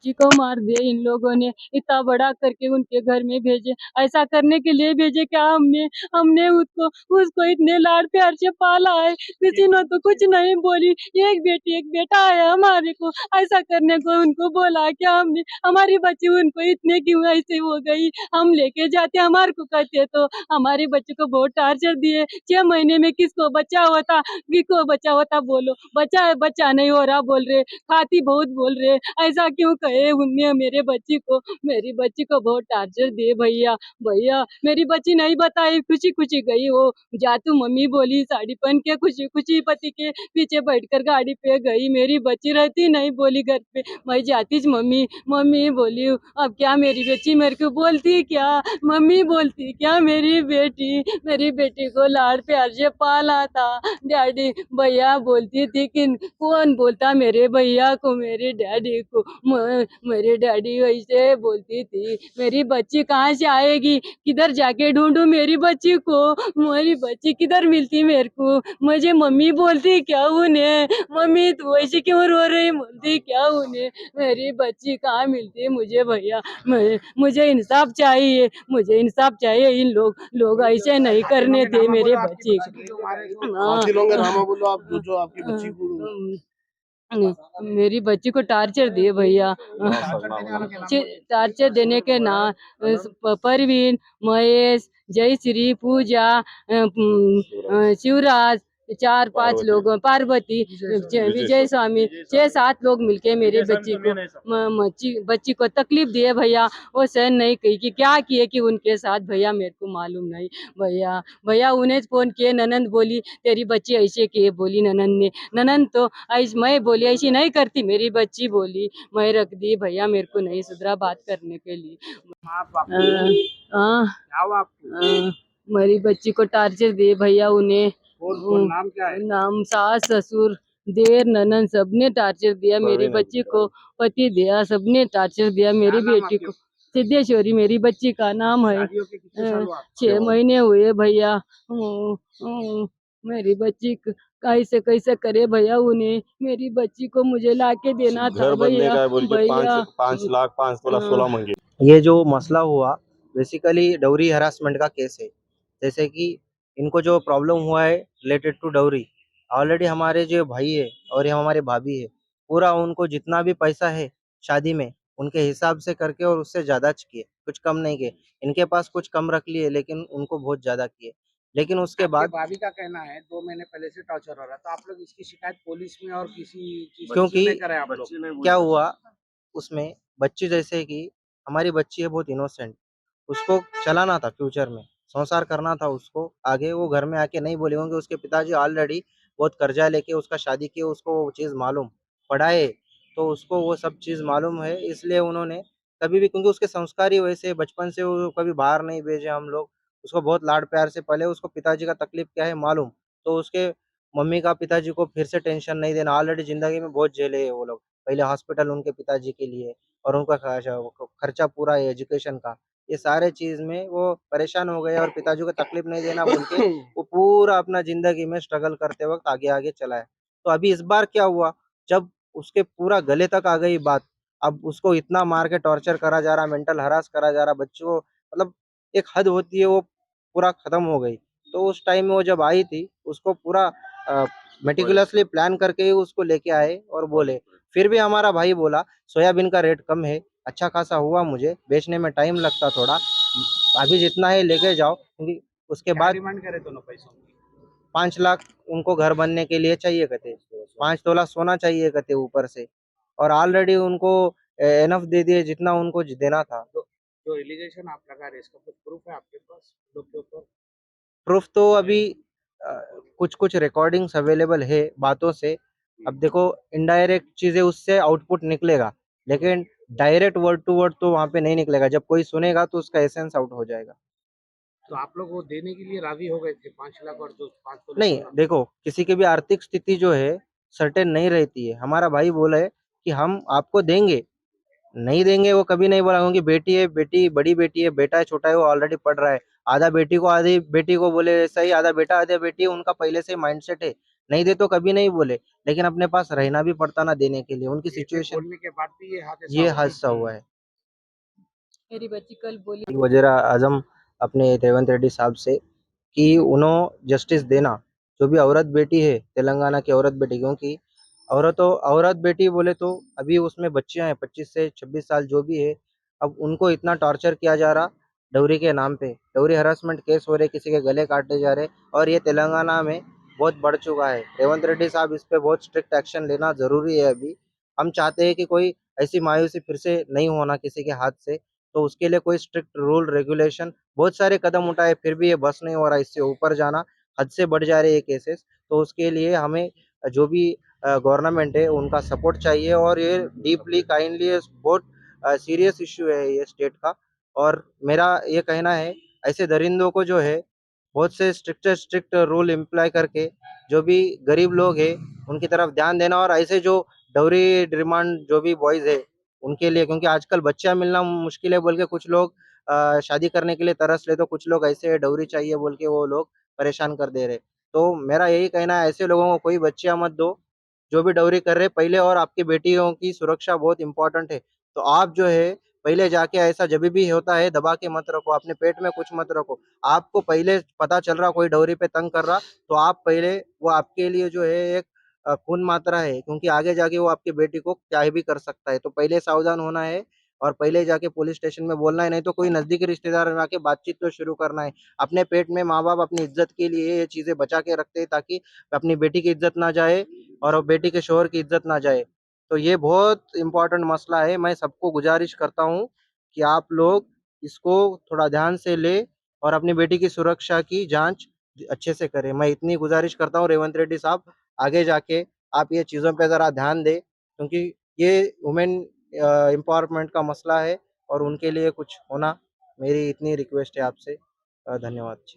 बच्ची को मार दिया इन लोगों ने, इतना बड़ा करके उनके घर में भेजे। ऐसा करने के लिए भेजे क्या हमने? हमने उसको उसको इतने लाड प्यार से पाला है, किसी ने तो कुछ नहीं बोली। एक बेटी एक बेटा है हमारे को, ऐसा करने को उनको बोला क्या हमने? हमारी बच्ची उनको इतने क्यों ऐसे हो गई? हम लेके जाते हमारे को कहते तो हमारे बच्चे को बहुत टार्चर दिए। 6 महीने में किसको बच्चा होता, किसको बच्चा होता बोलो? बच्चा है, बच्चा नहीं हो रहा बोल रहे, खाती बहुत बोल रहे। ऐसा क्यों कहे उनने मेरे बच्ची को? मेरी बच्ची को बहुत टार्चर दिए भैया। भैया मेरी बच्ची नहीं बताई, खुशी-खुशी गई वो। जातू मम्मी बोली साड़ी पहन के खुशी-खुशी पति के पीछे बैठकर गाड़ी पे गई। मेरी बच्ची रहती नहीं बोली घर पे, मैं जाती मम्मी, मम्मी बोली अब क्या मेरी बच्ची मेरे को बोलती क्या? मम्मी बोलती क्या मेरी बेटी को लाड प्यार से पाला था। डैडी भैया बोलती थी कि कौन बोलता मेरे भैया को, मेरे डैडी को? मेरे डैडी वैसे बोलती थी। मेरी बच्ची कहाँ से आएगी? किधर जाके ढूंढूं मेरी बच्ची को? मेरी बच्ची किधर मिलती मेरे को? मुझे मम्मी बोलती क्या उन्हें? मम्मी तू ऐसे क्यों रो रही बोलती क्या उन्हें? मेरी बच्ची कहाँ मिलती मुझे भैया? मुझे इंसाफ चाहिए, मुझे इंसाफ चाहिए। इन लोग ऐसे नहीं करने थे मेरे बच्चे को। काफी लोग हैं, नामा बोलो आप जो आपकी बच्ची को। मेरी बच्ची को टार्चर दिए भैया। टार्चर देने के ना परवीन, महेश, जयश्री, पूजा, शिवराज, 4-5 लोग, पार्वती, विजय स्वामी, 6-7 लोग मिलके मेरे बच्ची को तकलीफ दिए भैया। वो सहन नहीं की कि क्या किए कि उनके साथ भैया मेरे को मालूम नहीं। भैया उन्हें फोन किए, ननंद बोली तेरी बच्ची ऐसे किए, बोली ननंद ने। ननंद तो ऐसी मैं बोली ऐसी नहीं करती, मेरी बच्ची बोली, मैं रख दी भैया, मेरे को नहीं सुधरा बात करने के लिए। मेरी बच्ची को टार्चर दिए भैया उन्हें। नाम क्या है? नाम सास ससुर देर ननंद सबने टार्चर दिया मेरी बच्ची को। पति दिया सबने टार्चर दिया मेरी बेटी को। सिद्धेश्वरी मेरी बच्ची का नाम है। 6 महीने हुए भैया। मेरी बच्ची कैसे कैसे करे भैया उन्हें? मेरी बच्ची को मुझे लाके देना था भैया। भैया 5 लाख 5 तोला 16 मंगे। ये जो मसला हुआ बेसिकली डाउरी हरासमेंट का केस है। जैसे कि इनको जो प्रॉब्लम हुआ है रिलेटेड टू डाउरी, ऑलरेडी हमारे जो भाई है और ये हमारे भाभी है, पूरा उनको जितना भी पैसा है शादी में उनके हिसाब से करके और उससे ज़्यादा किए, कुछ कम नहीं किए। इनके पास कुछ कम रख लिए लेकिन उनको बहुत ज़्यादा किए। लेकिन उसके बाद भाभी का कहना है 2 महीने पहले से टॉर्चर हो रहा था, आप लोग इसकी शिकायत पुलिस में और किसी चीज क्योंकि में करें आप लोग? क्या हुआ उसमें, बच्ची जैसे कि हमारी बच्ची है बहुत इनोसेंट, उसको चलाना था फ्यूचर में, संसार करना था उसको आगे। वो घर में आके नहीं बोली होंगी, उसके पिताजी ऑलरेडी बहुत कर्जा लेके उसका शादी किए, उसको वो चीज़ मालूम, पढ़ाए तो उसको वो सब चीज़ मालूम है। इसलिए उन्होंने कभी भी, क्योंकि उसके संस्कार ही वैसे बचपन से, वो कभी बाहर नहीं भेजे हम लोग, उसको बहुत लाड प्यार से पले। उसको पिताजी का तकलीफ क्या है मालूम, तो उसके मम्मी का पिताजी को फिर से टेंशन नहीं देना। ऑलरेडी ज़िंदगी में बहुत झेले हैं वो लोग, पहले हॉस्पिटल उनके पिताजी के लिए और उनका खर्चा पूरा है एजुकेशन का। ये सारे चीज़ में वो परेशान हो गए और पिताजी को तकलीफ नहीं देना बोल के वो पूरा अपना ज़िंदगी में स्ट्रगल करते वक़्त आगे-आगे चला है। तो अभी इस बार क्या हुआ, जब उसके पूरा गले तक आ गई बात, अब उसको इतना मार के टॉर्चर करा जा रहा, मेंटल हरास करा जा रहा, बच्चों को मतलब एक हद होती है वो पूरा खत्म हो गई। तो उस टाइम में वो जब आई थी, उसको पूरा मेटिकुलसली प्लान करके ही उसको लेके आए और बोले। फिर भी हमारा भाई बोला सोयाबीन का रेट कम है, अच्छा खासा हुआ, मुझे बेचने में टाइम लगता थोड़ा, अभी जितना है लेके जाओ। क्योंकि उसके बाद डिमांड करे दोनों पैसों की? 5 लाख उनको घर बनने के लिए चाहिए कहते, 5 तोला सोना चाहिए कहते ऊपर से, और ऑलरेडी उनको एनफ दे दिए जितना उनको देना था। जो एलिगेशन आप लगा रहे, इसका कुछ प्रूफ है आपके पास लोग के ऊपर? प्रूफ तो अभी कुछ रिकॉर्डिंग्स अवेलेबल है बातों से। अब देखो इनडायरेक्ट चीज़ें उससे आउटपुट निकलेगा, लेकिन डायरेक्ट वर्ड टू वर्ड तो वहाँ पे नहीं निकलेगा। जब कोई सुनेगा तो उसका एसेंस आउट हो जाएगा। तो आप लोग वो देने के लिए राजी हो गए थे 5 लाख, और जो 5 तोले नहीं, सोना? देखो किसी की भी आर्थिक स्थिति जो है सर्टेन नहीं रहती है। हमारा भाई बोला है कि हम आपको देंगे, नहीं देंगे वो कभी नहीं बोला, क्योंकि बेटी है, बेटी बड़ी बेटी है, बेटा है छोटा है, वो ऑलरेडी पढ़ रहा है। आधा बेटी को आधी बेटी को बोले ऐसा ही, आधा बेटा आधा बेटी, उनका पहले से माइंडसेट है। नहीं दे तो कभी नहीं बोले, लेकिन अपने पास रहना भी पड़ता ना देने के लिए, उनकी ये फिर सिचुएशन बोलने के बाद भी ये हुआ। हादसा हुआ है। मेरी बच्ची कल बोली वज़ीर आज़म अपने रेवंत रेड्डी साहब से कि उन्हों जस्टिस देना, जो भी औरत बेटी है, तेलंगाना की औरत बेटी, क्योंकि औरत बेटी बोले तो अभी उसमें बच्चियाँ हैं 25 से 26 साल जो भी है, अब उनको इतना टॉर्चर किया जा रहा डॉवरी के नाम पे, डॉवरी हरासमेंट केस हो रहे, किसी के गले काटे जा रहे और ये तेलंगाना में बहुत बढ़ चुका है। रेवंत रेड्डी साहब इस पे बहुत स्ट्रिक्ट एक्शन लेना ज़रूरी है अभी। हम चाहते हैं कि कोई ऐसी मायूसी फिर से नहीं होना किसी के हाथ से, तो उसके लिए कोई स्ट्रिक्ट रूल रेगुलेशन बहुत सारे कदम उठाए फिर भी ये बस नहीं हो रहा, इससे ऊपर जाना हद से बढ़ जा रहे हैं ये केसेस। तो उसके लिए हमें जो भी गवर्नमेंट है उनका सपोर्ट चाहिए और ये डीपली काइंडली बहुत सीरियस इश्यू है ये स्टेट का। और मेरा ये कहना है ऐसे दरिंदों को जो है बहुत से स्ट्रिक्ट रूल इम्प्लाई करके जो भी गरीब लोग हैं उनकी तरफ ध्यान देना और ऐसे जो डाउरी डिमांड जो भी बॉयज़ है उनके लिए, क्योंकि आजकल बच्चा मिलना मुश्किल है बोल के कुछ लोग शादी करने के लिए तरस रहे, तो कुछ लोग ऐसे डाउरी चाहिए बोल के वो लोग परेशान कर दे रहे। तो मेरा यही कहना है ऐसे लोगों को कोई बच्चियाँ मत दो, जो भी डाउरी कर रहे पहले, और आपकी बेटियों की सुरक्षा बहुत इम्पोर्टेंट है। तो आप जो है पहले जाके ऐसा जभी भी होता है दबा के मत रखो, अपने पेट में कुछ मत रखो। आपको पहले पता चल रहा कोई डाउरी पे तंग कर रहा, तो आप पहले वो आपके लिए जो है एक खून मात्रा है, क्योंकि आगे जाके वो आपकी बेटी को क्या भी कर सकता है। तो पहले सावधान होना है और पहले जाके पुलिस स्टेशन में बोलना है, नहीं तो कोई नज़दीकी रिश्तेदार में आके बातचीत तो शुरू करना है। अपने पेट में माँ-बाप अपनी इज़्ज़त के लिए ये चीज़ें बचा के रखते हैं ताकि अपनी बेटी की इज़्ज़त ना जाए और बेटी के शौहर की इज़्ज़त ना जाए। तो ये बहुत इम्पोर्टेंट मसला है। मैं सबको गुज़ारिश करता हूँ कि आप लोग इसको थोड़ा ध्यान से लें और अपनी बेटी की सुरक्षा की जाँच अच्छे से करें। मैं इतनी गुज़ारिश करता हूँ रेवंत रेड्डी साहब, आगे जाके आप ये चीज़ों पे ज़रा ध्यान दें, क्योंकि ये वुमेन एम्पावरमेंट का मसला है और उनके लिए कुछ होना, मेरी इतनी रिक्वेस्ट है आपसे। धन्यवाद जी।